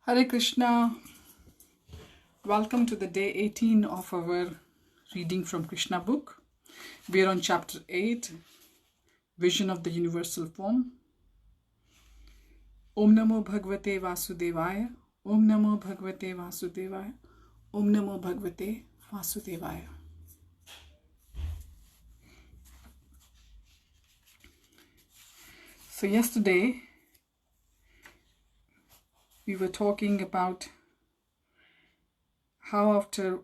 Hare Krishna. Welcome to the day 18 of our reading from Krishna book. We are on chapter 8, Vision of the Universal Form. Om Namo Bhagavate Vasudevaya. Om Namo Bhagavate Vasudevaya. Om Namo Bhagavate Vasudevaya. So yesterday we were talking about how after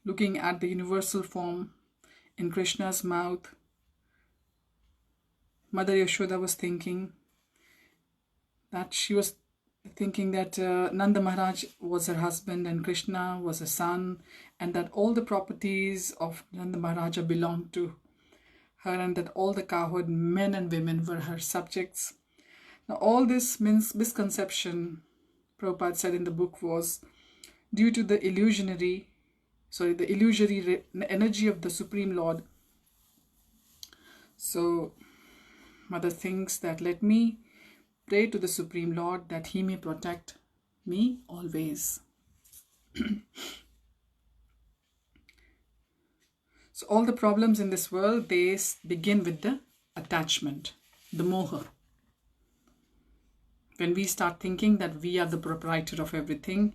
looking at the universal form in Krishna's mouth, Mother Yashoda was thinking that Nanda Maharaj was her husband and Krishna was her son, and that all the properties of Nanda Maharaja belonged to her, and that all the cowherd men and women were her subjects. Now all this misconception, Prabhupada said in the book, was due to the illusory energy of the Supreme Lord. So Mother thinks that let me pray to the Supreme Lord that he may protect me always. So all the problems in this world, they begin with the attachment, the moha. When we start thinking that we are the proprietor of everything,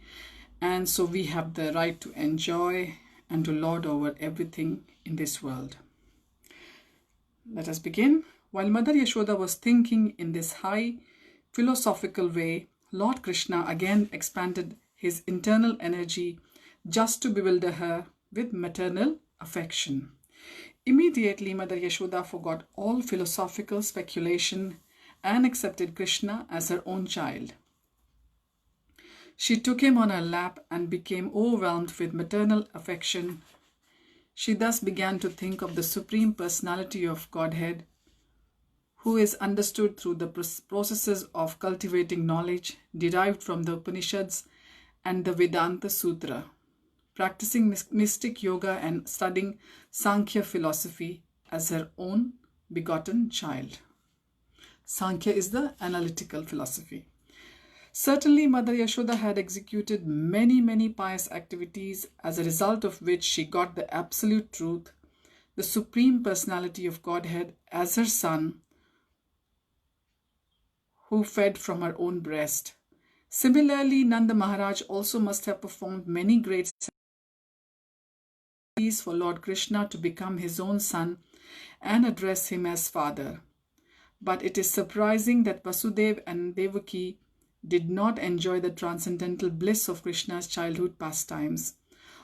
and so we have the right to enjoy and to lord over everything in this world. Let us begin. While Mother Yashoda was thinking in this high philosophical way, Lord Krishna again expanded his internal energy just to bewilder her with maternal affection. Immediately, Mother Yashoda forgot all philosophical speculation and accepted Krishna as her own child. She took him on her lap and became overwhelmed with maternal affection. She thus began to think of the Supreme Personality of Godhead, who is understood through the processes of cultivating knowledge derived from the Upanishads and the Vedanta Sutra, practicing mystic yoga and studying Sankhya philosophy as her own begotten child. Sankhya is the analytical philosophy. Certainly, Mother Yashoda had executed many pious activities, as a result of which she got the absolute truth, the Supreme Personality of Godhead, as her son, who fed from her own breast. Similarly, Nanda Maharaj also must have performed many great ceremonies for Lord Krishna to become his own son and address him as father. But it is surprising that Vasudeva and Devaki did not enjoy the transcendental bliss of Krishna's childhood pastimes.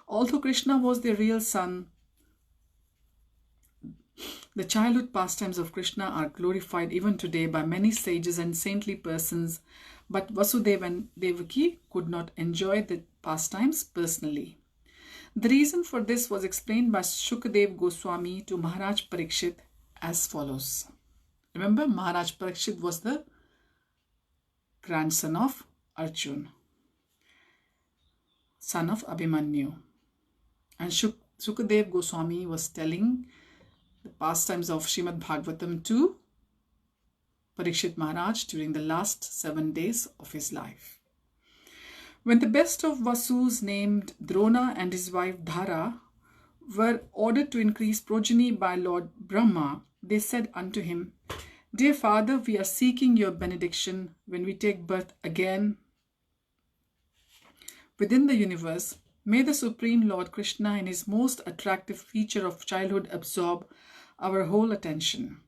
Although Krishna was their real son, the childhood pastimes of Krishna are glorified even today by many sages and saintly persons, but Vasudeva and Devaki could not enjoy the pastimes personally. The reason for this was explained by Shukadeva Goswami to Maharaj Parikshit as follows. Remember, Maharaj Parikshit was the grandson of Arjun, son of Abhimanyu. And Shukadeva Goswami was telling the pastimes of Srimad Bhagavatam to Parikshit Maharaj during the last 7 days of his life. When the best of Vasus named Drona and his wife Dhara were ordered to increase progeny by Lord Brahma, they said unto him, Dear Father, we are seeking your benediction when we take birth again within the universe. May the Supreme Lord Krishna in his most attractive feature of childhood absorb our whole attention.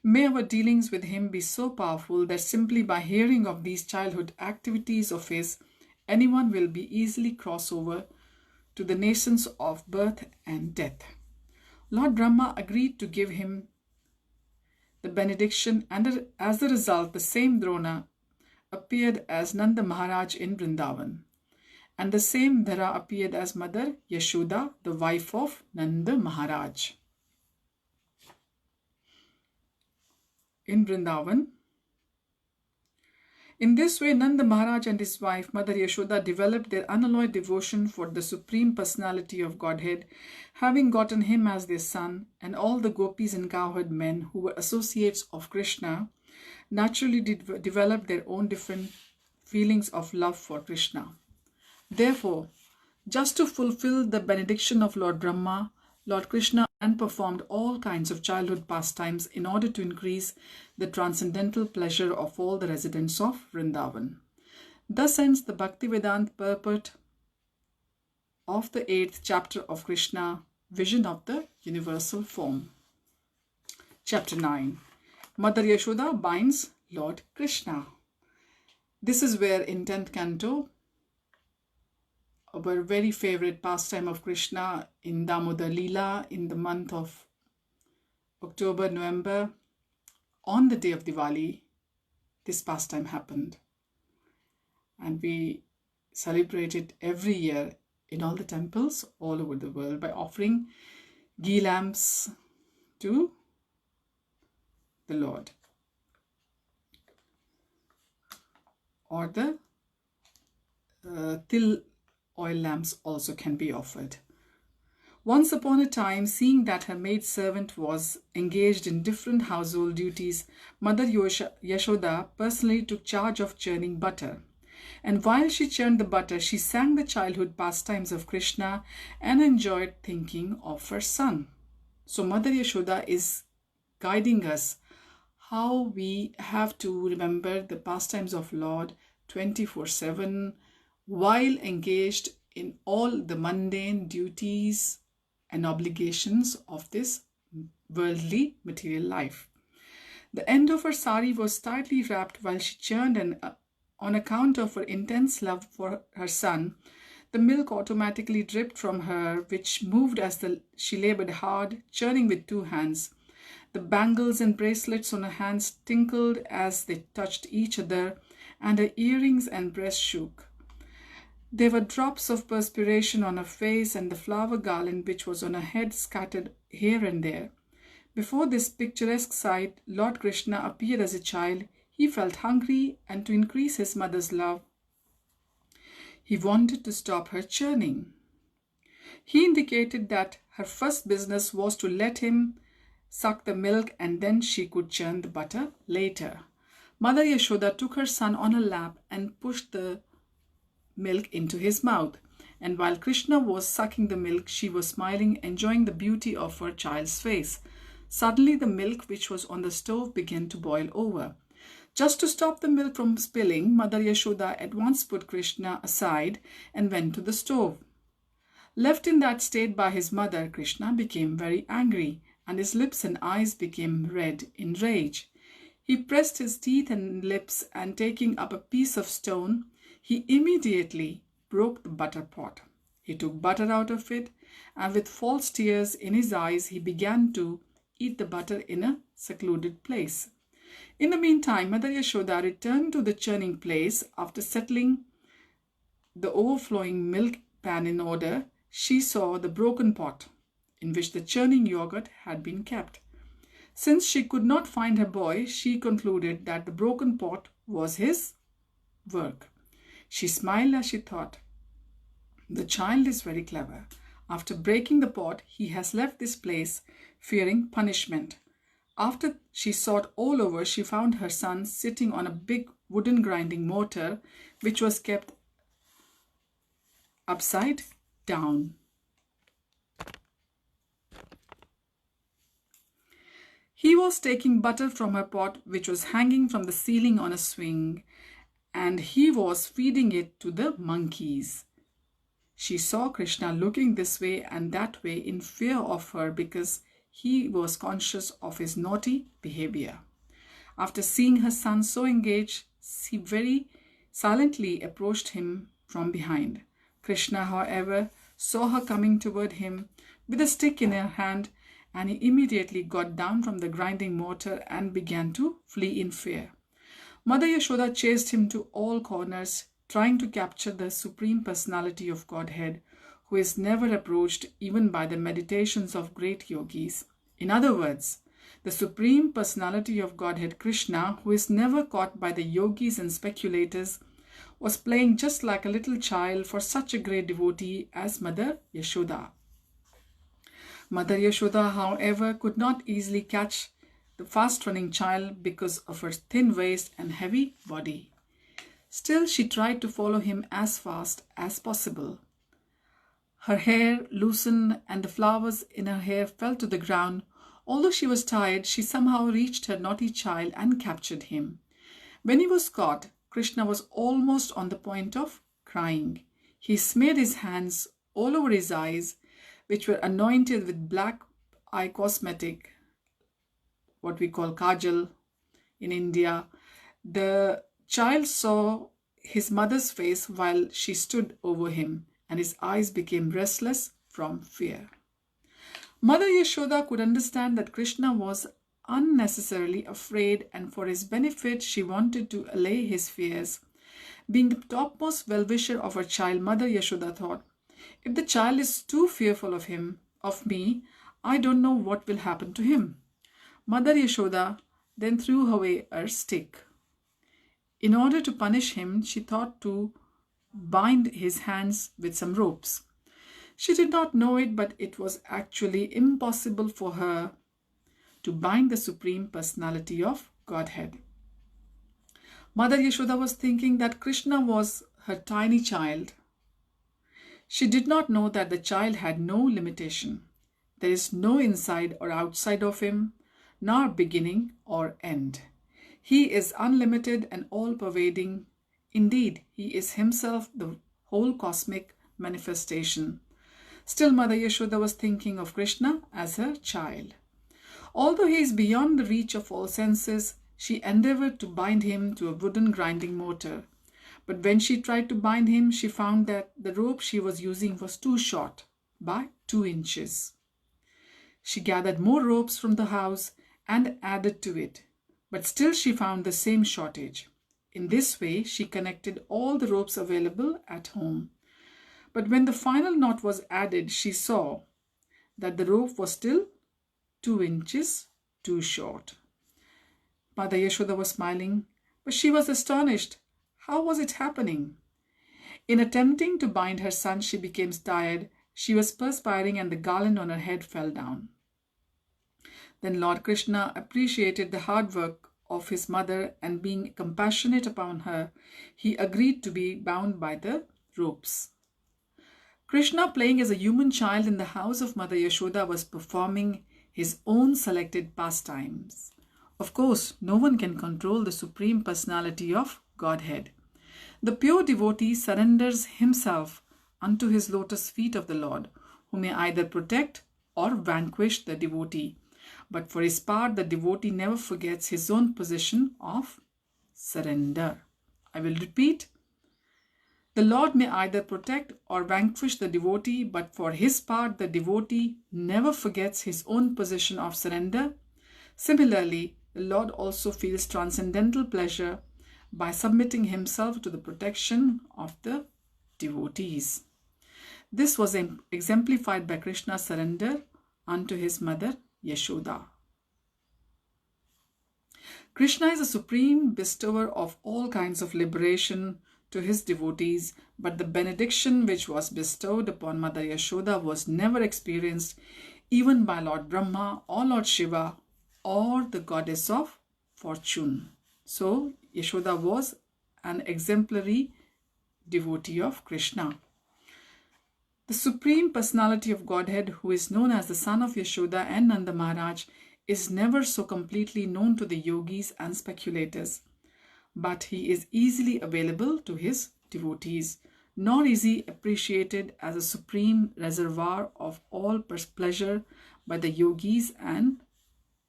May our dealings with him be so powerful that simply by hearing of these childhood activities of his, anyone will be easily cross over to the nations of birth and death. Lord Brahma agreed to give him the benediction, and as a result, the same Drona appeared as Nanda Maharaj in Vrindavan, and the same Dhara appeared as Mother Yashoda, the wife of Nanda Maharaj in Vrindavan. In this way, Nanda Maharaj and his wife, Mother Yashoda, developed their unalloyed devotion for the Supreme Personality of Godhead, having gotten him as their son, and all the gopis and cowherd men who were associates of Krishna naturally developed their own different feelings of love for Krishna. Therefore, just to fulfill the benediction of Lord Brahma, Lord Krishna performed all kinds of childhood pastimes in order to increase the transcendental pleasure of all the residents of Vrindavan. Thus ends the Bhaktivedanta purport of the 8th chapter of Krishna, Vision of the Universal Form. Chapter 9. Mother Yashoda binds Lord Krishna. This is where in 10th canto, our very favorite pastime of Krishna in Damodar Leela in the month of October, November, on the day of Diwali, this pastime happened. And we celebrate it every year in all the temples all over the world by offering ghee lamps to the Lord. Or the til oil lamps also can be offered. Once upon a time, seeing that her maidservant was engaged in different household duties, Mother Yashoda personally took charge of churning butter. And while she churned the butter, she sang the childhood pastimes of Krishna and enjoyed thinking of her son. So Mother Yashoda is guiding us how we have to remember the pastimes of Lord 24/7 while engaged in all the mundane duties and obligations of this worldly material life. The end of her sari was tightly wrapped while she churned, and on account of her intense love for her son, the milk automatically dripped from her, which moved as she labored hard, churning with 2 hands. The bangles and bracelets on her hands tinkled as they touched each other, and her earrings and breast shook. There were drops of perspiration on her face, and the flower garland which was on her head scattered here and there. Before this picturesque sight, Lord Krishna appeared as a child. He felt hungry, and to increase his mother's love, he wanted to stop her churning. He indicated that her first business was to let him suck the milk, and then she could churn the butter later. Mother Yashoda took her son on her lap and pushed the milk into his mouth, and while Krishna was sucking the milk, she was smiling, enjoying the beauty of her child's face. Suddenly the milk which was on the stove began to boil over. Just to stop the milk from spilling, Mother Yashoda at once put Krishna aside and went to the stove. Left in that state by his mother, Krishna became very angry, and his lips and eyes became red in rage. He pressed his teeth and lips, and taking up a piece of stone, he immediately broke the butter pot. He took butter out of it, and with false tears in his eyes, he began to eat the butter in a secluded place. In the meantime, Mother Yashoda returned to the churning place. After settling the overflowing milk pan in order, she saw the broken pot in which the churning yogurt had been kept. Since she could not find her boy, she concluded that the broken pot was his work. She smiled as she thought, "The child is very clever. After breaking the pot, he has left this place, fearing punishment." After she sought all over, she found her son sitting on a big wooden grinding mortar, which was kept upside down. He was taking butter from her pot, which was hanging from the ceiling on a swing, and he was feeding it to the monkeys. She saw Krishna looking this way and that way in fear of her because he was conscious of his naughty behavior. After seeing her son so engaged, she very silently approached him from behind. Krishna, however, saw her coming toward him with a stick in her hand, and he immediately got down from the grinding mortar and began to flee in fear. Mother Yashoda chased him to all corners, trying to capture the Supreme Personality of Godhead, who is never approached even by the meditations of great yogis. In other words, the Supreme Personality of Godhead Krishna, who is never caught by the yogis and speculators, was playing just like a little child for such a great devotee as Mother Yashoda. Mother Yashoda, however, could not easily catch the fast-running child because of her thin waist and heavy body. Still, she tried to follow him as fast as possible. Her hair loosened and the flowers in her hair fell to the ground. Although she was tired, she somehow reached her naughty child and captured him. When he was caught, Krishna was almost on the point of crying. He smeared his hands all over his eyes, which were anointed with black eye cosmetic, what we call kajal in India. The child saw his mother's face while she stood over him, and his eyes became restless from fear. Mother Yashoda could understand that Krishna was unnecessarily afraid, and for his benefit she wanted to allay his fears. Being the topmost well-wisher of her child, Mother Yashoda thought, if the child is too fearful of me, I don't know what will happen to him. Mother Yashoda then threw away her stick. In order to punish him, she thought to bind his hands with some ropes. She did not know it, but it was actually impossible for her to bind the Supreme Personality of Godhead. Mother Yashoda was thinking that Krishna was her tiny child. She did not know that the child had no limitation. There is no inside or outside of him, nor beginning or end. He is unlimited and all-pervading. Indeed, he is himself the whole cosmic manifestation. Still, Mother Yashoda was thinking of Krishna as her child. Although he is beyond the reach of all senses, she endeavored to bind him to a wooden grinding mortar. But when she tried to bind him, she found that the rope she was using was too short, by 2 inches. She gathered more ropes from the house and added to it, but still she found the same shortage. In this way, she connected all the ropes available at home. But when the final knot was added, she saw that the rope was still 2 inches too short. Mother Yashoda was smiling, but she was astonished. How was it happening? In attempting to bind her son, she became tired. She was perspiring and the garland on her head fell down. Then Lord Krishna appreciated the hard work of his mother, and being compassionate upon her, he agreed to be bound by the ropes. Krishna, playing as a human child in the house of Mother Yashoda, was performing his own selected pastimes. Of course, no one can control the Supreme Personality of Godhead. The pure devotee surrenders himself unto his lotus feet of the Lord, who may either protect or vanquish the devotee. But for his part, the devotee never forgets his own position of surrender. I will repeat. The Lord may either protect or vanquish the devotee, but for his part, the devotee never forgets his own position of surrender. Similarly, the Lord also feels transcendental pleasure by submitting himself to the protection of the devotees. This was exemplified by Krishna's surrender unto his mother Yashoda. Krishna is a supreme bestower of all kinds of liberation to his devotees, but the benediction which was bestowed upon Mother Yashoda was never experienced even by Lord Brahma or Lord Shiva or the goddess of fortune. So Yashoda was an exemplary devotee of Krishna. The Supreme Personality of Godhead, who is known as the son of Yashoda and Nanda Maharaj, is never so completely known to the yogis and speculators, but he is easily available to his devotees, nor is he appreciated as a supreme reservoir of all pleasure by the yogis and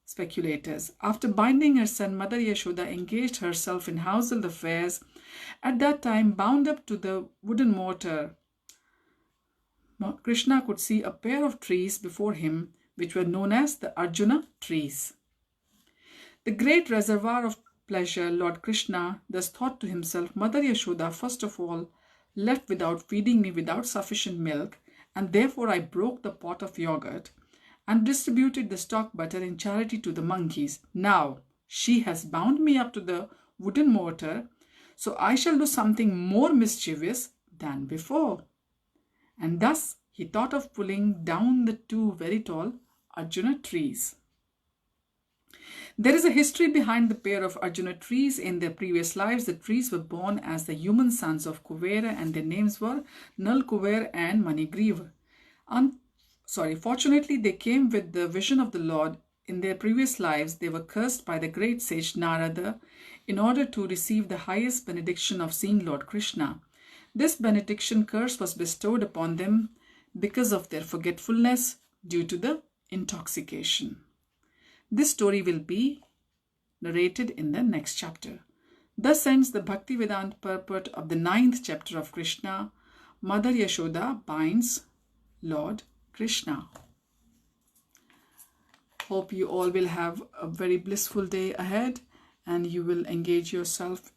speculators. After binding her son, Mother Yashoda engaged herself in household affairs, at that time bound up to the wooden mortar. Krishna could see a pair of trees before him, which were known as the Arjuna trees. The great reservoir of pleasure, Lord Krishna thus thought to himself, Mother Yashoda, first of all, left without feeding me without sufficient milk, and therefore I broke the pot of yogurt and distributed the stock butter in charity to the monkeys. Now she has bound me up to the wooden mortar, so I shall do something more mischievous than before. And thus he thought of pulling down the 2 very tall Arjuna trees. There is a history behind the pair of Arjuna trees. In their previous lives, the trees were born as the human sons of Kuvera, and their names were Nal Kuver and Manigriva. Fortunately, they came with the vision of the Lord. In their previous lives, they were cursed by the great sage Narada in order to receive the highest benediction of seeing Lord Krishna. This benediction curse was bestowed upon them because of their forgetfulness due to the intoxication. This story will be narrated in the next chapter. Thus ends the Bhaktivedanta purport of the 9th chapter of Krishna. Mother Yashoda binds Lord Krishna. Hope you all will have a very blissful day ahead, and you will engage yourself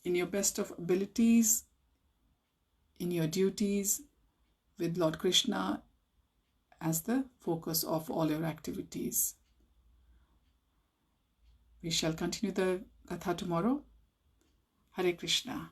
in your best of abilities, in your duties, with Lord Krishna as the focus of all your activities. We shall continue the Katha tomorrow. Hare Krishna.